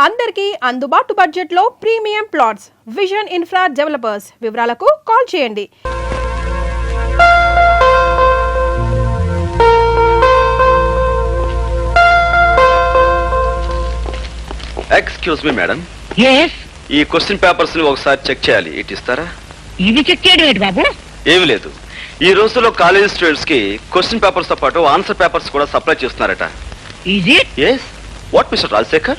అందరికీ అందుబాటు బడ్జెట్లో premium plots vision infra developers. వివరాలకు కాల్ చేయండి. ఎక్స్క్యూజ్ మీ మేడం, yes ఈ క్వశ్చన్ పేపర్స్ ని ఒకసారి చెక్ చేయాలి. ఇటు ఇస్తారా? ఇది చెక్ చేయడం ఏంటి బాబు? ఏమి లేదు, ఈ రోజుల్లో కాలేజ్ స్టూడెంట్స్ కి క్వశ్చన్ పేపర్స్ తో పాటు ఆన్సర్ పేపర్స్ కూడా సప్లై చేస్తున్నారట. Is it? Yes. What mister Rajasekhar?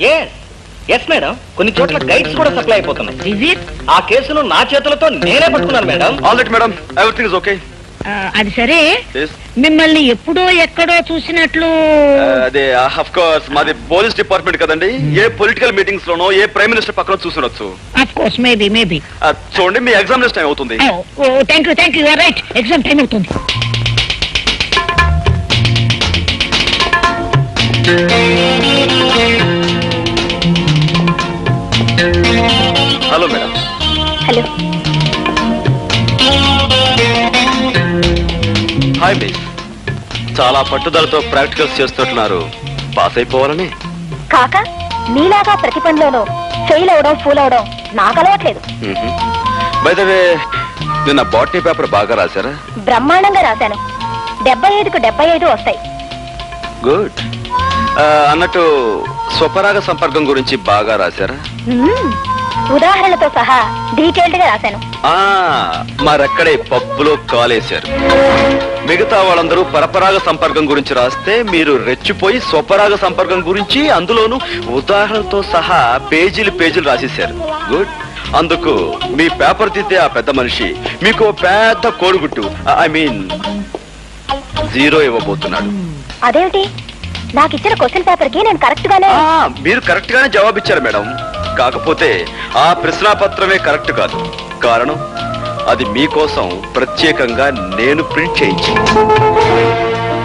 Yes madam, కొన్ని చోట్ల గైడ్స్ కూడా సప్లై అయిపోతున్నాయి. Is it? ఆ కేసును నా చేతులతో నేనే పట్టుకున్నాను madam. All right madam, everything is okay. అది సరే, మిమ్మల్ని ఎప్పుడో ఎక్కడో చూసినట్లు. అదే ఆఫ్ కోర్స్ మాది పోలీస్ డిపార్ట్మెంట్ కదండి. ఏ పొలిటికల్ మీటింగ్స్ లోనో ఏ ప్రైమ్ మినిస్టర్ పక్కన చూసుండొచ్చు. Of course, maybe. చూడండి, మీ ఎగ్జామినేషన్ టైం అవుతుంది. Thank you right, exam time అవుతుంది. Hello madam. Hello. Hi miss, చాలా పట్టుదలతో ప్రాక్టికల్స్ చేస్తున్నారు. పాస్ అయిపోవాలని. కాక నీలాగా ప్రతి పనిలోనూ ఫెయిల్ అవడం ఫూల్ అవడం నాకు అలవాట్లేదు. బై ద వే, నిన్న బాటనీ పేపర్ బాగా రాశారా? బ్రహ్మాండంగా రాశాను. 75కు 75 వస్తాయి. గుడ్. అన్నట్టు స్వపరాగ సంపర్కం గురించి బాగా రాశారా? ఉదాహరణలతో సహా డీటెయిల్డ్ గా రాశాను. మరక్కడే పబ్బులో కాలేశారు. మిగతా వాళ్ళందరూ పరపరాగ సంపర్కం గురించి రాస్తే మీరు రెచ్చిపోయి స్వపరాగ సంపర్కం గురించి అందులోనూ ఉదాహరణతో సహా పేజీలు రాసేశారు. గుడ్. అందుకు మీ పేపర్ తీస్తే ఆ పెద్ద మనిషి మీకు పెద్ద కోడిగుట్టు, ఐ మీన్ 0 ఇవ్వబోతున్నాడు. అదేమిటి? నాకు ఇచ్చిన క్వశ్చన్ పేపర్ కి నేను కరెక్ట్ గానే. మీరు కరెక్ట్ గానే జవాబిచ్చారు మేడం. కాకపోతే ఆ ప్రశ్నాపత్రమే కరెక్ట్ కాదు. కారణం, అది మీకోసం ప్రత్యేకంగా నేను ప్రింట్ చేయించి.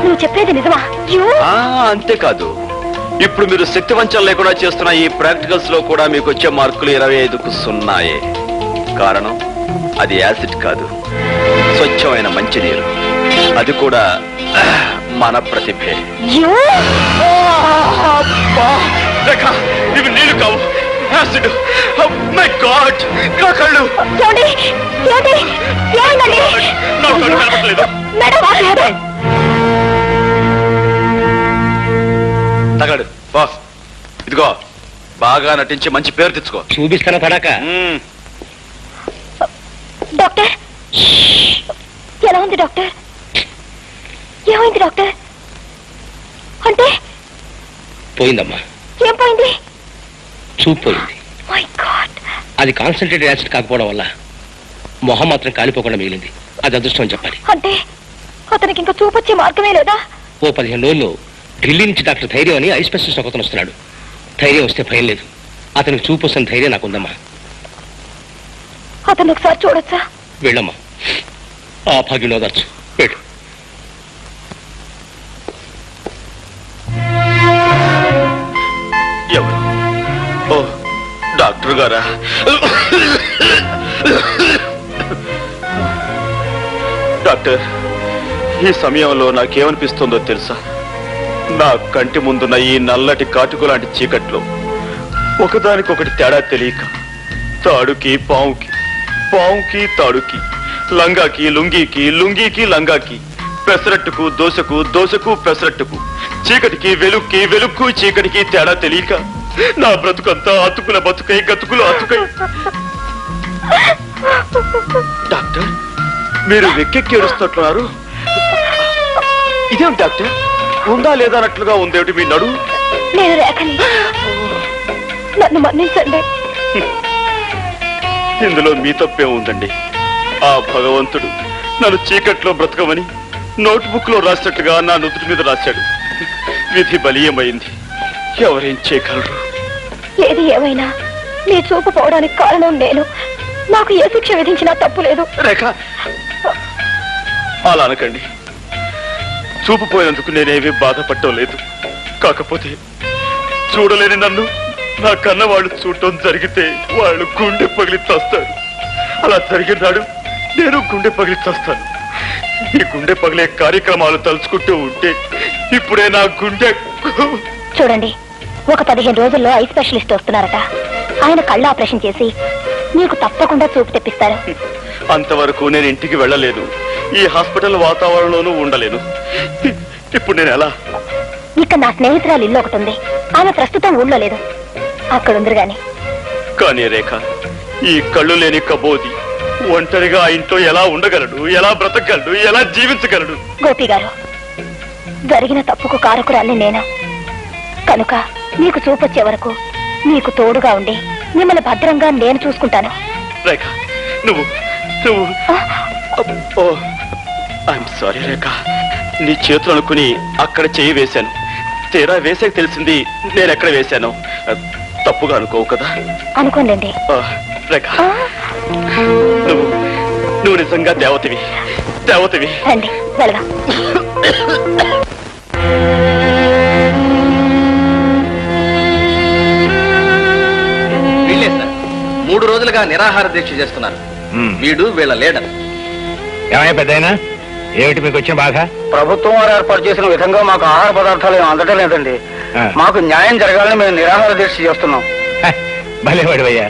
నువ్వు చెప్పేది నిజమా? అంతేకాదు, ఇప్పుడు మీరు శక్తి వంచన లేకుండా చేస్తున్న ఈ ప్రాక్టికల్స్ లో కూడా మీకు వచ్చే మార్కులు 25కు 0. కారణం, అది యాసిడ్ కాదు, స్వచ్ఛమైన మంచినీరు. అది కూడా మన ప్రతిభే. ఇవి నీళ్లు కావు, యాసిడ్. మై గాడ్, నా కళ్ళు. తగలడు బాస్. ఇదిగో, బాగా నటించి మంచి పేరు తెచ్చుకో. చూపిస్తాను తడాక. డాక్టర్, ఎలా ఉంది డాక్టర్? ఏమైంది డాక్టర్? అంటే పోయిందమ్మా. ఏం పోయింది? చూపు పోయింది. My God. అది కాన్సన్ట్రేటెడ్ యాసిడ్ కాకపోవడం వల్ల మొహం మాత్రం కాలిపోకుండా మిగిలింది. అది అదృష్టం అని చెప్పాలి. అంటే అతనికి ఇంకా చూపు వచ్చే మార్గమే లేదా? ఓ 15 రోజుల్లో ఢిల్లీ నుంచి డాక్టర్ ధైర్యం అని ఐ స్పెషలిస్ట్ ఒకతను వస్తున్నాడు. ధైర్యం వస్తే భయం లేదు. అతనికి చూపు వస్తున్న ధైర్యం నాకుందమ్మా. అతను ఒకసారి చూడొచ్చా? వెళ్ళమ్మా, ఆ భాగ్యం ఓదర్చు. వెళ్ళు. ఎవరు? ఓ, డాక్టర్ గారా? డాక్టర్, ఈ సమయంలో నాకేమనిపిస్తుందో తెలుసా? నా కంటి ముందున్న ఈ నల్లటి కాటుకు లాంటి చీకట్లో ఒకదానికొకటి తేడా తెలియక తాడుకి పావుకి, పావుకి తాడుకి, లంగాకి లుంగీకి, లుంగీకి లంగాకి, పెసరట్టుకు దోశకు, దోశకు పెసరట్టుకు, చీకటికి వెలుక్కి, వెలుక్కు చీకటికి తేడా తెలియక నా బ్రతుకంతా అతుకుల బతుకై, గతుకులు అతుకై. డాక్టర్, మీరు వెక్కెక్కి ఏడుస్తున్నారు. ఇదేం డాక్టర్, ఉందా లేదా అన్నట్లుగా ఉందేమిటి మీ నడు? నేను రేఖని, నన్ను మన్నించండి. ఇందులో మీ తప్పే ఉందండి. ఆ భగవంతుడు నన్ను చీకట్లో బ్రతకమని నోట్బుక్ లో రాసినట్లుగా నా నుదుటి మీద రాశాడు. విధి బలీయమైంది, ఎవరేం చేయగలరు? ఏది ఏమైనా నీ చూపు పోవడానికి కారణం నేను. నాకు ఏ శిక్ష విధించినా తప్పు లేదు. రేఖ, అలా అనకండి. చూపు పోయినందుకు నేనేమీ బాధపడటం లేదు. కాకపోతే చూడలేని నన్ను నా కన్నవాళ్ళు చూడటం జరిగితే వాళ్ళు గుండె పగిలి చస్తారు. అలా జరిగినాడు నేను గుండె పగిలి చస్తాను. ఈ గుండె పగిలే కార్యక్రమాలు తలుచుకుంటూ ఉంటే ఇప్పుడే నా గుండె. చూడండి, ఒక 15 రోజుల్లో ఐ స్పెషలిస్ట్ వస్తున్నారట. ఆయన కళ్ళ ఆపరేషన్ చేసి మీకు తప్పకుండా చూపు తెప్పిస్తారు. అంతవరకు నేను ఇంటికి వెళ్ళలేదు, ఈ హాస్పిటల్ వాతావరణంలోనూ ఉండలేను. ఇప్పుడు నేను ఎలా? ఇక్కడ నా స్నేహితురాలు ఇల్లు ఒకటి ఉంది. ఆమె ప్రస్తుతం ఊళ్ళో లేదు, అక్కడ ఉందరు గాని. కానీ రేఖ, ఈ కళ్ళు లేని కబోది ఒంటరిగా ఆ ఇంట్లో ఎలా ఉండగలడు, ఎలా బ్రతకగలడు, ఎలా జీవించగలడు? గోపి గారు, జరిగిన తప్పుకు కారకురాల్ని నేను. కనుక మీకు చూపొచ్చే వరకు మీకు తోడుగా ఉండి మిమ్మల్ని భద్రంగా నేను చూసుకుంటాను. రేఖ, నువ్వు ఐఎమ్ సారీ రేఖ, నీ చేతులు అనుకుని అక్కడ చేయి వేశాను. తీరా వేసాక తెలిసింది నేను ఎక్కడ వేశాను. తప్పుగా అనుకోవు కదా? అనుకోండి. రేఖ, నువ్వు నిజంగా దేవతవి. రండి వెళదాం. వీళ్ళే సార్ 3 రోజులుగా నిరాహార దీక్ష చేస్తున్నారు. వీడు వీళ్ళ లీడర్. ఏమయ్యా పెద్దయినా, ఏమిటి మీకు వచ్చిన బాధ? ప్రభుత్వం వారు ఏర్పాటు చేసిన విధంగా మాకు ఆహార పదార్థాలు అందటం లేదండి. మాకు న్యాయం జరగాలని మేము నిరాహార దీక్ష చేస్తున్నాం. భలేవాడివయ్యా,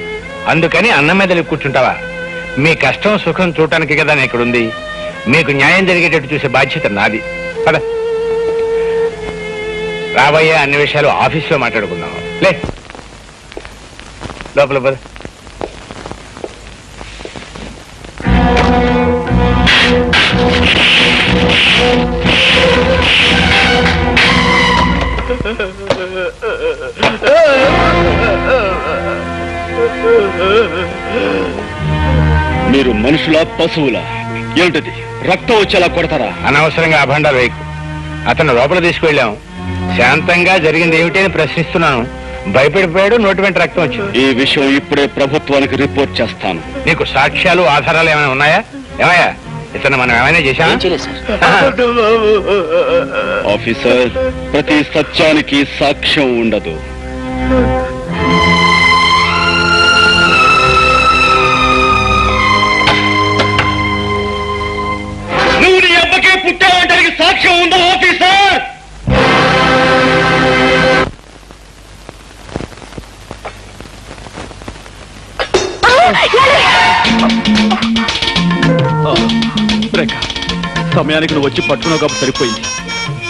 అందుకని అన్నం మీద కూర్చుంటావా? మీ కష్టం సుఖం చూడటానికి కదా నేను ఇక్కడుంది. మీకు న్యాయం జరిగేటట్టు చూసే బాధ్యత నాది. పద రాబోయే అన్ని విషయాలు ఆఫీస్లో మాట్లాడుకుందాం. లే లోపల పద. మీరు మనుషుల పశువుల? ఏమిటది? రక్తం వచ్చేలా కొడతారా? అనవసరంగా అభండాలు వేయకు. అతను లోపల తీసుకువెళ్ళాం. శాంతంగా జరిగింది ఏమిటి అని ప్రశ్నిస్తున్నాను. భయపడిపోయాడు, నోటి వెంట రక్తం వచ్చింది. ఈ విషయం ఇప్పుడే ప్రభుత్వానికి రిపోర్ట్ చేస్తాను. నీకు సాక్ష్యాలు ఆధారాలు ఏమైనా ఉన్నాయా? ఏమయ్యా, ఇతను మనం ఏమైనా చేశామా? ఆఫీసర్, ప్రతి సత్యానికి సాక్ష్యం ఉండదు. నువ్వు నీ అబ్బకే పుట్టావంటానికి సాక్ష్యం ఉందా ఆఫీసర్? రేఖ, సమయానికి నువ్వు వచ్చి పట్టుకున్నావు కాబట్టి సరిపోయింది.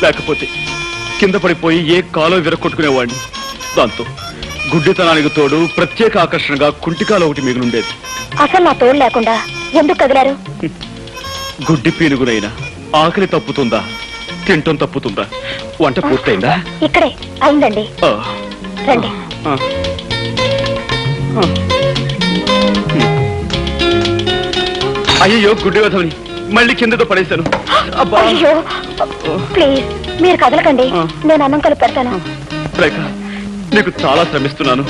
లేకపోతే కింద పడిపోయి ఏ కాలో విరగొట్టుకునేవాడిని. దాంతో గుడ్డితనానికి తోడు ప్రత్యేక ఆకర్షణగా కుంటికాలు ఒకటి మిగిలిండేది. అసలు నా తోడు లేకుండా ఎందుకు కదిలారు? గుడ్డి పీనుగునైనా ఆకలి తప్పుతుందా, తింటం తప్పుతుందా? వంట పూర్తయిందా? ఇక్కడే అయిందండి. రండి. అయ్యో, గుడ్డి వధవని మళ్ళీ కిందతో పడేశాను. అయ్యో ప్లీజ్ మీరు కదలకండి, నేను అన్నం కలిపి పెడతాను. రేఖ, నీకు చాలా శ్రమిస్తున్నాను.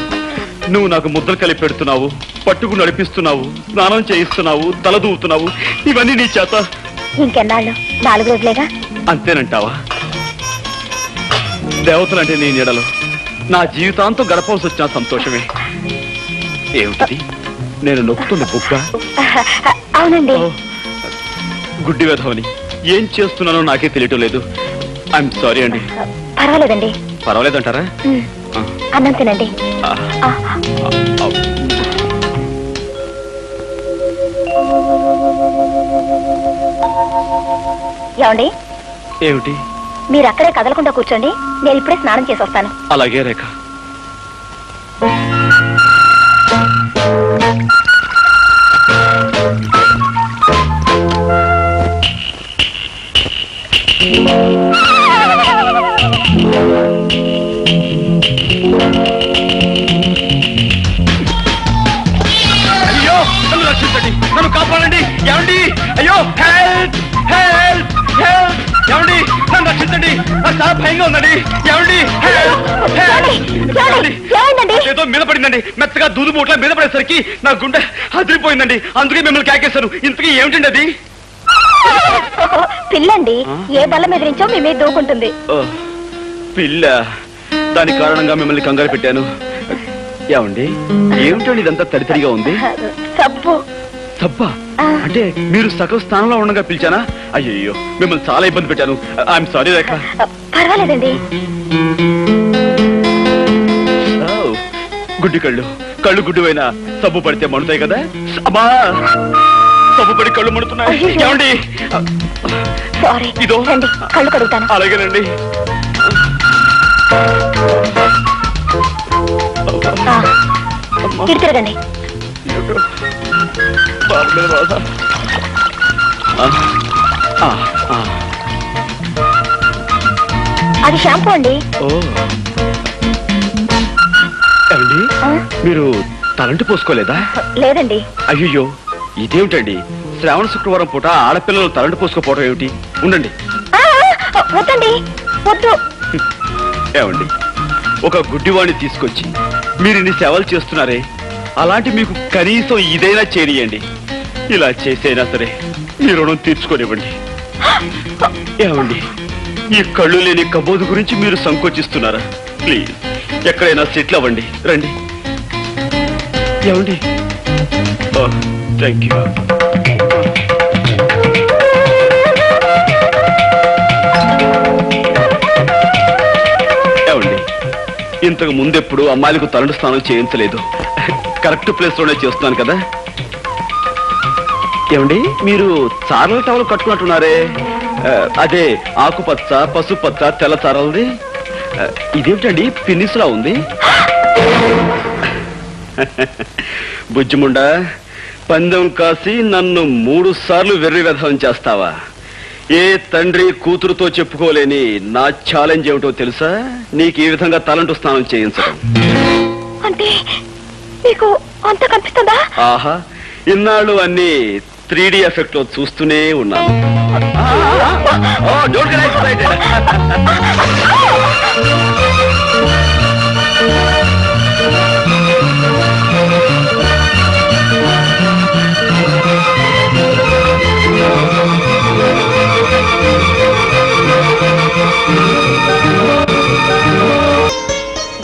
నువ్వు నాకు ముద్దలు కలిపి పెడుతున్నావు, పట్టుకు నడిపిస్తున్నావు, స్నానం చేయిస్తున్నావు, తల దూవుతున్నావు. ఇవన్నీ నీ చేత. ఇంకెన్నాళ్ళు? 4 రోజులేగా. అంతేనంటావా? దేవతలంటే నీ నీడలో నా జీవితాంతం గడపవలసి వచ్చిన సంతోషమే. ఏమిటది? నేను నొక్కుతుంది బుక్క? అవునండి. గుడ్డి వేధవని ఏం చేస్తున్నానో నాకే తెలియటం లేదు. ఐఎమ్ సారీ అండి. పర్వాలేదండి. పర్వాలేదంటారా? అన్నం తినండి. ఏమండి? ఏమిటి? మీరు అక్కడే కదలకుండా కూర్చోండి, నేను ఇప్పుడే స్నానం చేసి వస్తాను. అలాగే రేఖ. అయ్యో, నన్ను రక్షించండి, నన్ను కాపాడండి. ఏమండి? అయ్యో, హెల్ప్ హెల్ప్ హెల్ప్! ఏమండి, నన్ను రక్షించండి, నాకు చాలా భయంగా ఉందండి. ఏమండి? ఏదో మీద పడిందండి, మెత్తగా దూదు మూట్ల మీద పడేసరికి నా గుండె అదిరిపోయిందండి. అందుకే మిమ్మల్ని కేకేశాను. ఇంతకీ ఏమిటండి అది? పిల్లండి, ఏ బల్ల మీద నుంచో మీ మీద దూకుంటుంది. పిల్ల? దాని కారణంగా మిమ్మల్ని కంగారు పెట్టాను. ఏమండి, ఏమిటండి ఇదంతా తడితడిగా ఉంది? సబ్బు. సబ్బా? అంటే మీరు సగం స్థానంలో ఉండగా పిలిచానా? అయ్యో, మిమ్మల్ని చాలా ఇబ్బంది పెట్టాను. ఐఎమ్ సారీ రేఖ. పర్వాలేదండి. గుడ్డి కళ్ళు కళ్ళు గుడ్డువైనా సబ్బు పడితే మండుతాయి కదా. అమ్మా సబ్బు పడి కళ్ళు మండుతున్నాయి. ఏమండి సారీ, ఇదో రండి కళ్ళు కడుగుతాను. అలాగేనండి. ఇటు తిరగండి. బాధ మీద బాధ. అది షాంపూ అండి. ఓ ఏమండి మీరు తలంటి పోసుకోలేదా? లేదండి. అయ్యో ఇదేమిటండి, శ్రావణ శుక్రవారం పూట ఆడపిల్లలు తలంటి పోసుకోపోవడం ఏమిటి? ఉండండి. వద్దండి, వద్దు. ఏమండి ఒక గుడ్డివాణ్ణి తీసుకొచ్చి మీరు ఇన్ని సేవలు చేస్తున్నారే, అలాంటి మీకు కనీసం ఇదైనా చేయనియండి. ఇలా చేసైనా సరే మీ రుణం తీర్చుకోనివ్వండి. ఏమండి ఈ కళ్ళు లేని కబోదు గురించి మీరు సంకోచిస్తున్నారా? ప్లీజ్ ఎక్కడైనా సెటిల్ అవ్వండి. రండి. ఏమండి థ్యాంక్ యూ. ఏమండి ఇంతకు ముందెప్పుడు అమ్మాయిలకు తలంటు స్నానం చేయించలేదు. కరెక్ట్ ప్లేస్ లోనే చేస్తున్నాను కదా. ఏమండి మీరు చారల టవల్ కట్టుకున్నట్టున్నారే, అదే ఆకుపచ్చ పసుపచ్చ తెల్ల చారలది. ఇదేమిటండి పిన్నిస్లా ఉంది? బుజ్జిముండా పందెం కాసి నన్ను 3 సార్లు వెర్రి వ్యధం చేస్తావా? ఏ తండ్రి కూతురుతో చెప్పుకోలేని నా ఛాలెంజ్ ఏమిటో తెలుసా? నీకు ఈ విధంగా తలంటు స్నానం చేయించడం. అంటే మీకు అంత కనిపిస్తుందా? ఆహా ఇన్నాళ్ళు అన్ని 3D ఎఫెక్ట్ లో చూస్తూనే ఉన్నాను.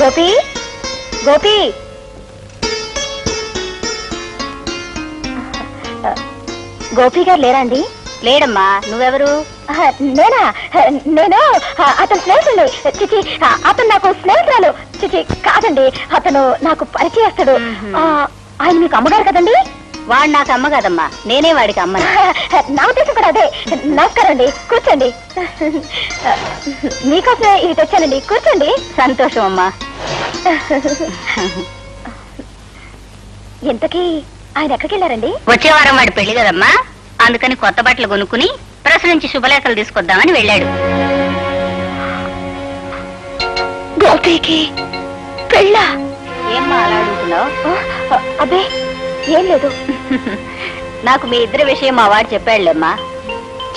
గోపి, గోపి, గోపి గారు లేరా అండి? లేడమ్మా. నువ్వెవరు? నేనా? నేను అతని స్నేహితుడు. చిచి, అతను నాకు స్నేహితురాలు. చిచి కాదండి, అతను నాకు పరిచయస్తుడు. ఆయన మీకు అమ్మగారు కదండి? వాడు నాకు అమ్మ కదమ్మా, నేనే వాడికి అమ్మ. నా ఉద్దేశం కూడా అదే. నమస్కారం అండి, కూర్చోండి. మీకోసమే ఇది తెచ్చానండి, కూర్చోండి. సంతోషం అమ్మా. ఇంతకీ ఆయన ఎక్కడికి వెళ్ళారండి? వచ్చే వారం వాడి పెళ్లి కదమ్మా, అందుకని కొత్త బట్టలు కొనుక్కుని ప్రెస్ నుంచి శుభలేఖలు తీసుకొద్దామని వెళ్ళాడు. గోపికి పెళ్ళా? ఏమ్మా అలా అడుగుతున్నావు? అబ్బే ఏం లేదు. నాకు మీ ఇద్దరి విషయం మా వాడు చెప్పాడులేమ్మా.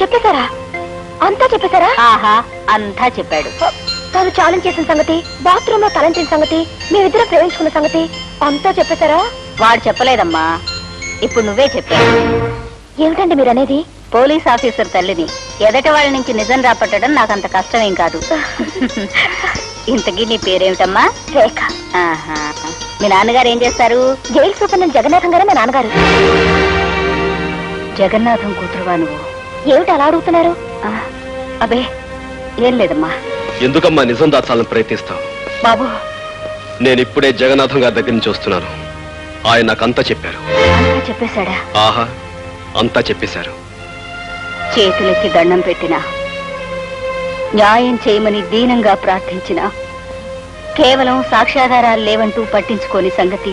చెప్పేశారా? అంతా చెప్పేశారా? ఆహా అంతా చెప్పాడు. తాను ఛాలెంజ్ చేసిన సంగతి, బాత్రూమ్ లో తలంచిన సంగతి, మేమిద్దరం ప్రేమించుకున్న సంగతి అంతా చెప్పేశారా? వాడు చెప్పలేదమ్మా, ఇప్పుడు నువ్వే చెప్పావు. ఏమిటండి మీరు అనేది? పోలీస్ ఆఫీసర్ తల్లిని ఎదట వాళ్ళ నుంచి నిజం రాపట్టడం నాకంత కష్టమేం కాదు. ఇంతకీ నీ పేరేమిటమ్మా? రేఖ. ఆహా. మీ నాన్నగారు ఏం చేస్తారు? జైలు సూపరింటెండెంట్ జగన్నాథం గారే మా నాన్నగారు. జగన్నాథం కూతురువా నువ్వు? ఏమిటి అలా అడుగుతున్నారు? అబే ఏం లేదమ్మా. ఎందుకమ్మా నిజం దాచాలని ప్రయత్నిస్తావు? బాబు నేను ఇప్పుడే జగన్నాథం గారి దగ్గర నుంచి వస్తున్నాను. ఆయన నాకంతా చెప్పారు. అంతా చెప్పేశాడా? ఆహా అంతా చెప్పేశారు. చేతులెత్తి దండం పెట్టినా, న్యాయం చేయమని దీనంగా ప్రార్థించిన, కేవలం సాక్ష్యాధారాలు లేవంటూ పట్టించుకోని సంగతి,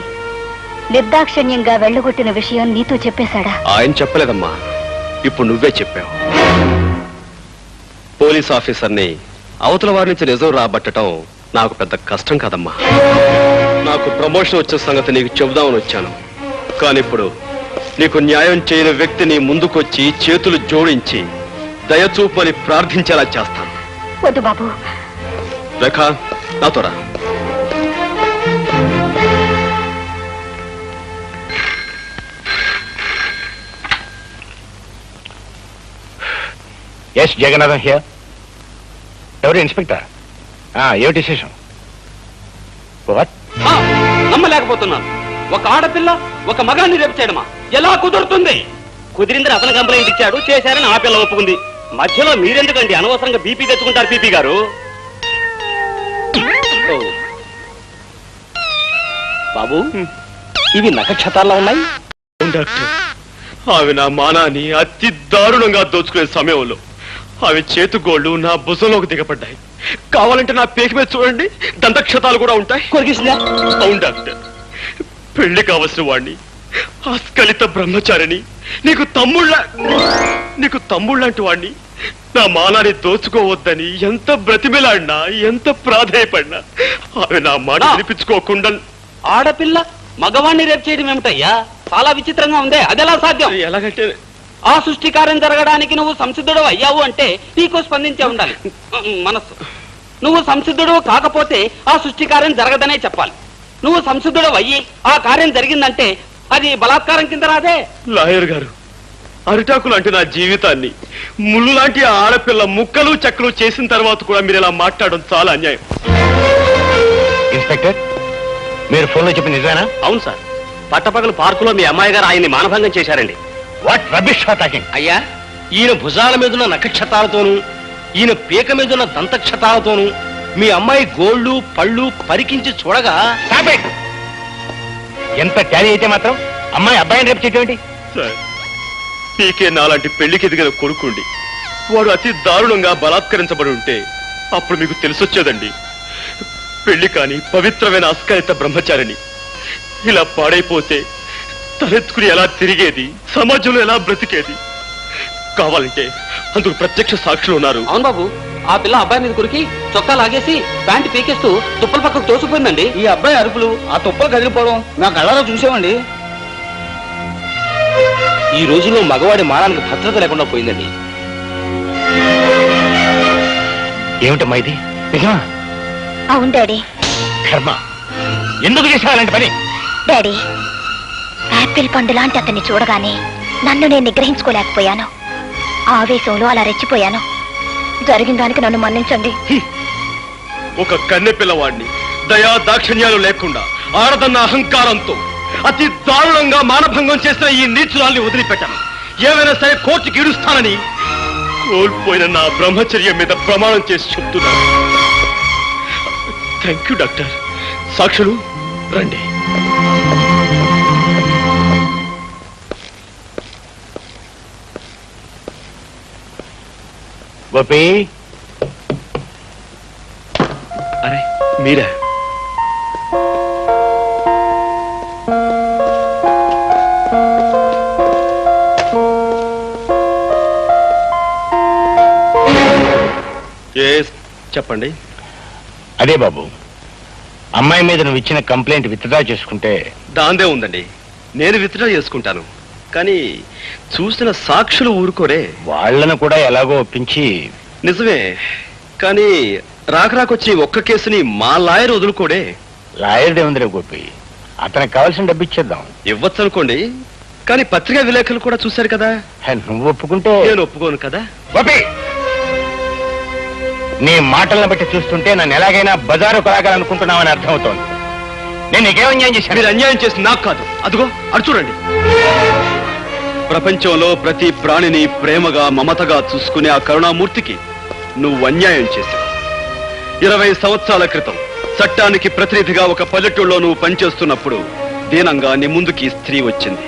నిర్దాక్షిణ్యంగా వెళ్ళగొట్టిన విషయం నీతో చెప్పేశాడా? ఆయన చెప్పలేదమ్మా, ఇప్పుడు నువ్వే చెప్పావు. పోలీస్ ఆఫీసర్ని అవతల వారి నుంచి నిజం రాబట్టడం నాకు పెద్ద కష్టం కాదమ్మా. నాకు ప్రమోషన్ వచ్చిన సంగతి నీకు చెబుదామని వచ్చాను. కానీ ఇప్పుడు నీకు న్యాయం చేయని వ్యక్తిని ముందుకొచ్చి చేతులు జోడించి దయచూపని ప్రార్థించేలా చేస్తాను. వద్దు బాబు. రేఖ నాతో రా. Yes Jagannatham here. ఎవరు ఇన్స్పెక్టర్? ఏమిటి విశేషం? నమ్మలేకపోతున్నాను. ఒక ఆడపిల్ల ఒక మగాన్ని రేపు చేయడమా? ఎలా కుదురుతుంది? కుదిరిందని అతను కంప్లైంట్ ఇచ్చాడు, చేశారని ఆ పిల్ల ఒప్పుకుంది. మధ్యలో మీరెందుకండి అనవసరంగా బీపీ తెచ్చుకుంటారు? పీపీ గారు బాబు ఇవి నక్షత్రాల్లో ఉన్నాయి. డాక్టర్, అవి నా మానాన్ని అతి దారుణంగా దోచుకునే సమయంలో అవి చేతుగోళ్లు నా భుజంలోకి దిగపడ్డాయి. కావాలంటే నా పేక మీద చూడండి, దంతక్షతాలు కూడా ఉంటాయి. కొరికిసిందా? అవును డాక్టర్, పెళ్లి కావలసిన వాణ్ణి, ఆస్కలిత బ్రహ్మచారిని, నీకు తమ్ముళ్ళంటి వాణ్ణి నా మానాన్ని దోచుకోవద్దని ఎంత బ్రతిమిలాడినా, ఎంత ప్రాధేయపడినా అవి నా మాట వినిపించుకోకుండా. ఆడపిల్ల మగవాణ్ణి రేపు చేయడం ఏమిటయ్యా? చాలా విచిత్రంగా ఉందే. అదెలా సాధ్యం? ఎలాగంటే ఆ సృష్టి కార్యం జరగడానికి నువ్వు సంసిద్ధుడు అయ్యావు అంటే నీకు స్పందించే ఉండాలి మనస్సు. నువ్వు సంసిద్ధుడు కాకపోతే ఆ సృష్టి కార్యం జరగదనే చెప్పాలి. నువ్వు సంసిద్ధుడు అయ్యి ఆ కార్యం జరిగిందంటే అది బలాత్కారం కింద రాదే. లాయర్ గారు, అరిటాకులు అంటే నా జీవితాన్ని ముళ్ళు లాంటి ఆడపిల్ల ముక్కలు చెక్కలు చేసిన తర్వాత కూడా మీరు ఇలా మాట్లాడడం చాలా అన్యాయం. ఇన్స్పెక్టర్, మీరు ఫోన్లో చెప్పిన నిజమేనా? అవును సార్, పట్టపగలు పార్కులో మీ అమ్మాయి గారు ఆయన్ని మానభంగం చేశారండి. What rubbish for talking? అయ్యా, ఈయన భుజాల మీదున్న నక్షత్రాలతోనూ ఈయన పీక మీదున్న దంతక్షతాలతోనూ మీ అమ్మాయి గోళ్ళు పళ్ళు పరికించి చూడగా Stop it! ఎంత ట్యాలీ అయితే మాత్రం అమ్మాయి అబ్బాయిని రేపు చేయటం సార్, పీకే నాలాంటి పెళ్లికి ఎదిగిన కొడుకుండి వాడు అతి దారుణంగా బలాత్కరించబడి ఉంటే అప్పుడు మీకు తెలిసొచ్చేదండి. పెళ్లి కాని పవిత్రమైన అస్కలిత బ్రహ్మచారిని ఇలా పాడైపోతే తలెత్తుకుని ఎలా తిరిగేది, సమాజంలో ఎలా బ్రతికేది? కావాలంటే అందుకు ప్రత్యక్ష సాక్షులు ఉన్నారు. అవును బాబు, ఆ పిల్ల అబ్బాయి మీద కురికి చొక్కా లాగేసి ప్యాంటు పీకేస్తూ తుప్పల పక్కకు తోసిపోయిందండి. ఈ అబ్బాయి అరుపులు, ఆ తుప్పలు కదిలిపోవడం నా కళ్ళలో చూసామండి. ఈ రోజుల్లో మగవాడి మానానికి భద్రత లేకుండా పోయిందండి. ఏమిటమ్మా ఇది? నిజమా? అవును డాడీ. కర్మ, ఎందుకు చేసావు అలాంటి పని? డాడీ, యాపిల్ పండు లాంటి అతన్ని చూడగానే నన్ను నేను నిగ్రహించుకోలేకపోయాను. ఆవేశంలో అలా రెచ్చిపోయాను. జరిగిన దానికి నన్ను మన్నించండి. ఒక కన్నె పిల్లవాడిని దయా దాక్షిణ్యాలు లేకుండా ఆడదన్న అహంకారంతో అతి దారుణంగా మానభంగం చేసిన ఈ నీచురాల్ని వదిలిపెట్టాను. ఏమైనా సరే కోర్టుకి ఇడుస్తానని కోల్పోయిన నా బ్రహ్మచర్యం మీద ప్రమాణం చేసి చెప్తున్నాను. Thank you doctor. సాక్షులు రండి. గోపి, అరే మీరా? చెప్పండి. అదే బాబు, అమ్మాయి మీద నువ్వు ఇచ్చిన కంప్లైంట్ విత్డ్రా చేసుకుంటే. దాందే ఉందండి, నేను విత్డ్రా చేసుకుంటాను. కానీ చూసిన సాక్షులు ఊరుకోరే. వాళ్ళను కూడా ఎలాగో ఒప్పించి. నిజమే, కానీ రాకరాకొచ్చి ఒక్క కేసుని మా లాయర్ వదులుకోడే. లాయర్ ఏముందిరే గోపి, అతనికి కావాల్సిన డబ్బు ఇచ్చేద్దాం. ఇవ్వచ్చు అనుకోండి, కానీ పత్రికా విలేకరులు కూడా చూశారు కదా. నువ్వు ఒప్పుకుంటే నేను ఒప్పుకోను కదా. గోపి, నీ మాటలను బట్టి చూస్తుంటే నన్ను ఎలాగైనా బజారు కొలాగాలనుకుంటున్నావని అర్థమవుతోంది. నేను నీకేం అన్యాయం చేశాను? మీరు అన్యాయం చేసి నాకు కాదు, అదిగో అడు చూడండి. ప్రపంచంలో ప్రతి ప్రాణిని ప్రేమగా మమతగా చూసుకునే ఆ కరుణామూర్తికి నువ్వు అన్యాయం చేశావు. 20 సంవత్సరాల క్రితం చట్టానికి ప్రతినిధిగా ఒక పల్లెటూళ్ళలో నువ్వు పనిచేస్తున్నప్పుడు దీనంగా నీ ముందుకి స్త్రీ వచ్చింది.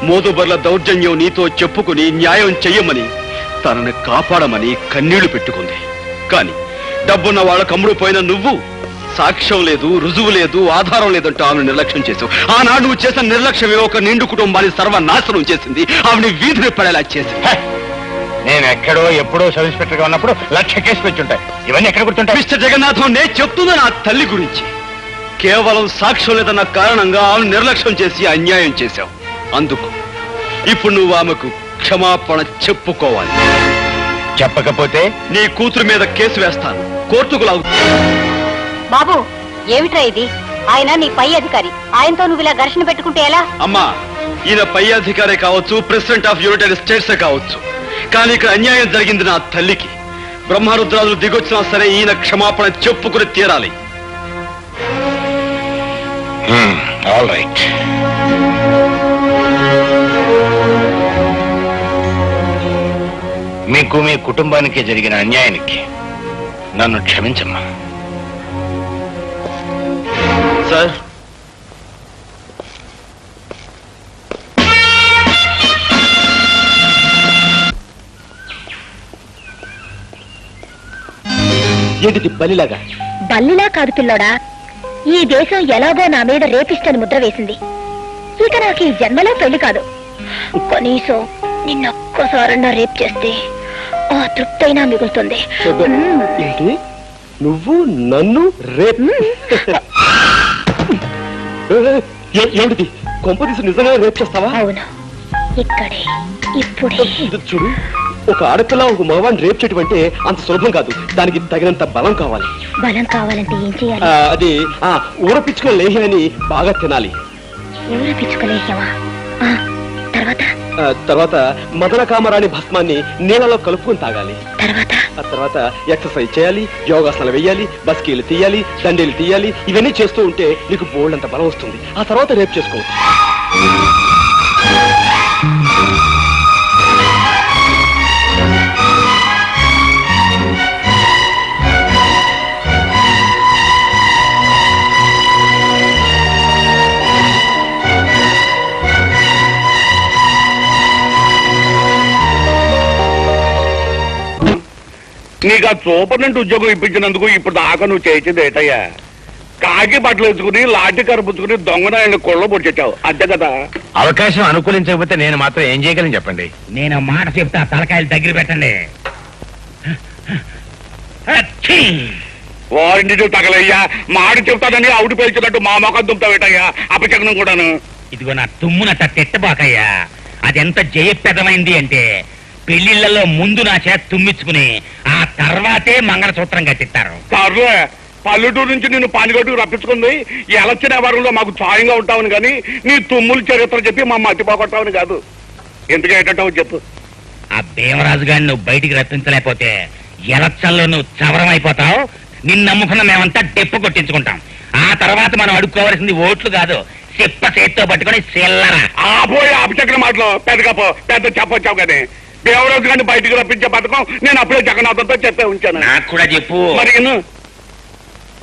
మోదుబర్ల దౌర్జన్యం నీతో చెప్పుకుని న్యాయం చెయ్యమని, తనని కాపాడమని కన్నీళ్లు పెట్టుకుంది. కానీ డబ్బున్న వాళ్ళ కమ్ముడు పోయిన నువ్వు సాక్ష్యం లేదు, రుజువు లేదు, ఆధారం లేదంటూ ఆమెను నిర్లక్ష్యం చేసావు. ఆనాడు నువ్వు చేసిన నిర్లక్ష్యమే ఒక నిండు కుటుంబాన్ని సర్వనాశనం చేసింది, ఆమెని వీధిని పడేలా చేసింది. నేను ఎక్కడో ఎప్పుడో సబ్ ఇన్స్పెక్టర్ గా ఉన్నప్పుడు 1,00,000 కేసులు వచ్చుంటాయి. ఇవన్నీ ఎక్కడ గుర్తుంటాయి? మిస్టర్ జగన్నాథం, నేను చెప్తున్నా నా తల్లి గురించి. కేవలం సాక్ష్యం లేదన్న కారణంగా ఆమెను నిర్లక్ష్యం చేసి అన్యాయం చేశావు. అందుకు ఇప్పుడు నువ్వు ఆమెకు క్షమాపణ చెప్పుకోవాలి. చెప్పకపోతే నీ కూతురు మీద కేసు వేస్తాను, కోర్టుకు లాగుతాను. బాబు, ఏమిట్రా ఇది? ఆయన నీ పై అధికారి, ఆయనతో నువ్వు ఇలా ఘర్షణ పెట్టుకుంటే ఎలా? అమ్మా, ఈయన పై అధికారే కావచ్చు, ప్రెసిడెంట్ ఆఫ్ యునైటెడ్ స్టేట్స్ కావచ్చు, కానీ ఇక్కడ అన్యాయం జరిగింది నా తల్లికి. బ్రహ్మరుద్రాలు దిగొచ్చినా సరే ఈయన క్షమాపణ చెప్పుకుని తీరాలి. All right. మీకు మీ కుటుంబానికి జరిగిన అన్యాయానికి నన్ను క్షమించమ్మా. సార్, ఏంటిది బలిలాగా? బల్లిలా కాదు పిల్లోడా, ఈ దేశం ఎలాగో నా మీద రేపిస్టని ముద్ర వేసింది. ఇక నాకు ఈ జన్మలో పెళ్లి కాదు. కనీసం నిన్నొక్కసారన్నా రేప్ చేస్తే ఆ తృప్తైనా మిగులుతుంది. ఏంటి నువ్వు నన్ను రేపు? ఏమిటి కొంపదీసి నిజంగా రేప్ చేస్తావా? అవును, ఇక్కడే ఇప్పుడే. చూడు, ఒక ఆడపిల్ల ఒక మగవాడిని రేప్ చేయటం అంటే అంత సులభం కాదు. దానికి తగినంత బలం కావాలి. బలం కావాలంటే ఏం చేయాలి? అది ఊరపిచ్చుకుని లేహ్యాన్ని బాగా తినాలి. ఊర పిచ్చుకలేసావా? తర్వాత మదన కామరాణి భస్మాన్ని నీళ్ళలో కలుపుకొని తాగాలి. ఆ తర్వాత ఎక్సర్సైజ్ చేయాలి, యోగాసనాలు వేయాలి, బస్కీలు తీయాలి, దండీలు తీయాలి. ఇవన్నీ చేస్తూ ఉంటే నీకు బోల్డంత బలం వస్తుంది. ఆ తర్వాత రేపు చేసుకోవచ్చు. నీకు ఆ సూపరింటెండెంట్ ఉద్యోగం ఇప్పించినందుకు ఇప్పుడు దాకా నువ్వు చేసింది ఏటయ్యా? కాకి బట్టలు వేసుకుని లాఠీ కరుపుచ్చుకుని దొంగనాయన కొళ్ళ పొడిచావు, అంతే కదా? అవకాశం అనుకూలించకపోతే నేను మాత్రం ఏం చేయగలను చెప్పండి. నేను మాట చెప్తా, తలకాయలు దగ్గర పెట్టండి. వారింటి తగలయ్యా, మాట చెప్తాదని ఆవిడ పేల్చినట్టు మా మొఖం దుంపుతావేటయ్యా, అపచకనం కూడాను. ఇదిగో నా తుమ్మునట్ట తిట్టబాకయ్యా. అదెంత జయప్రదమైంది అంటే పెళ్లిళ్లలో ముందు నా చేత తుమ్మించుకుని ఆ తర్వాతే మంగళసూత్రం కట్టిస్తారు. సర్లే, పల్లెటూరు నుంచి నిన్ను పానిగట్టుకు రప్పించుకుంది ఎలక్షన్ వ్యవహారంలో మాకు సాయంగా ఉంటావని కానీ నీ తుమ్ములు చరిత్ర చెప్పి మా మట్టి పోగొట్టావని కాదు. ఎందుకు ఏంటంటావు చెప్పు. ఆ భీమరాజు గారిని నువ్వు బయటికి రప్పించలేకపోతే ఎలక్షన్లో నువ్వు చవరం అయిపోతావు. నిన్ను నమ్ముకున్న మేమంతా డెప్పు కొట్టించుకుంటాం. ఆ తర్వాత మనం అడుక్కోవలసింది ఓట్లు కాదు, చెప్ప చేత్తో పట్టుకుని సెల్లరా. పోయి అపచక్ర మాటలు పెద్ద చెప్పొచ్చావు కానీ దేవరాజు గారిని బయటికి రప్పించే పథకం నేను అప్పుడే జగన్నాథంతో చెప్పే ఉంచాను. నాకు కూడా చెప్పు. మరి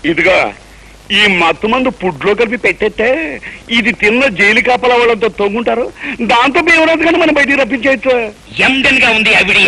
ఇదిగో ఈ మత్తు మందు పుడ్లో కలిపి పెట్టేస్తే ఇది తిన్న జైలు కాపల వాళ్ళంతా తొంగుంటారు. దాంతో దేవరాజు గారిని మనం బయటికి రప్పించేయచ్చు. ఎండన్ గా ఉంది అవిడి.